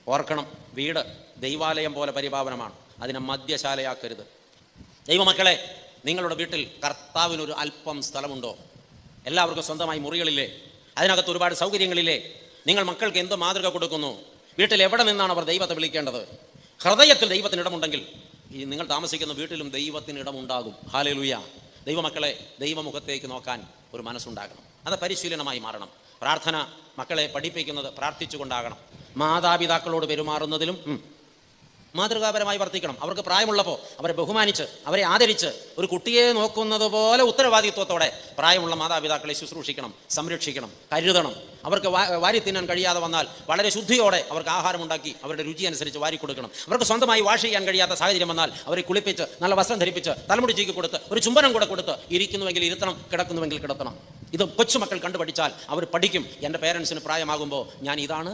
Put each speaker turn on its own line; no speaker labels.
ഓർക്കണം, വീട് ദൈവാലയം പോലെ പരിപാവനമാണ്. അതിനെ മദ്യശാലയാക്കരുത്. ദൈവമക്കളെ, നിങ്ങളുടെ വീട്ടിൽ കർത്താവിനൊരു അല്പം സ്ഥലമുണ്ടോ? എല്ലാവർക്കും സ്വന്തമായി മുറികളില്ലേ? അതിനകത്ത് ഒരുപാട് സൗകര്യങ്ങളില്ലേ? നിങ്ങൾ മക്കൾക്ക് എന്ത് മാതൃക കൊടുക്കുന്നു? വീട്ടിൽ എവിടെ നിന്നാണ് അവർ ദൈവത്തെ വിളിക്കേണ്ടത്? ഹൃദയത്തിൽ ദൈവത്തിന് ഇടമുണ്ടെങ്കിൽ ഈ നിങ്ങൾ താമസിക്കുന്ന വീട്ടിലും ദൈവത്തിന് ഇടമുണ്ടാകും. ഹല്ലേലൂയ. ദൈവമക്കളെ, ദൈവമുഖത്തേക്ക് നോക്കാൻ ഒരു മനസ്സുണ്ടാകണം. അത് പരിശീലനമായി മാറണം. പ്രാർത്ഥന മക്കളെ പഠിപ്പിക്കുന്നത് പ്രാർത്ഥിച്ചുകൊണ്ടാകണം. മാതാപിതാക്കളോട് പെരുമാറുന്നതിലും മാതൃകാപരമായി വർത്തിക്കണം. അവർക്ക് പ്രായമുള്ളപ്പോൾ അവരെ ബഹുമാനിച്ച്, അവരെ ആദരിച്ച്, ഒരു കുട്ടിയെ നോക്കുന്നത് പോലെ ഉത്തരവാദിത്വത്തോടെ പ്രായമുള്ള മാതാപിതാക്കളെ ശുശ്രൂഷിക്കണം, സംരക്ഷിക്കണം, കരുതണം. അവർക്ക് വാരി തിന്നാൻ കഴിയാതെ വന്നാൽ വളരെ ശുദ്ധിയോടെ അവർക്ക് ആഹാരമുണ്ടാക്കി അവരുടെ രുചി അനുസരിച്ച് വാരി കൊടുക്കണം. അവർക്ക് സ്വന്തമായി വാഷ് ചെയ്യാൻ കഴിയാത്ത സാഹചര്യം വന്നാൽ അവരെ കുളിപ്പിച്ച്, നല്ല വസ്ത്രം ധരിപ്പിച്ച്, തലമുടി ചീക്കി കൊടുത്ത്, ഒരു ചുംബനം കൂടെ കൊടുത്ത്, ഇരിക്കുന്നുവെങ്കിൽ ഇരുത്തണം, കിടക്കുന്നുവെങ്കിൽ കിടത്തണം. ഇത് കൊച്ചുമക്കൾ കണ്ടുപഠിച്ചാൽ അവർ പഠിക്കും, എൻ്റെ പേരൻസിന് പ്രായമാകുമ്പോൾ ഞാൻ ഇതാണ്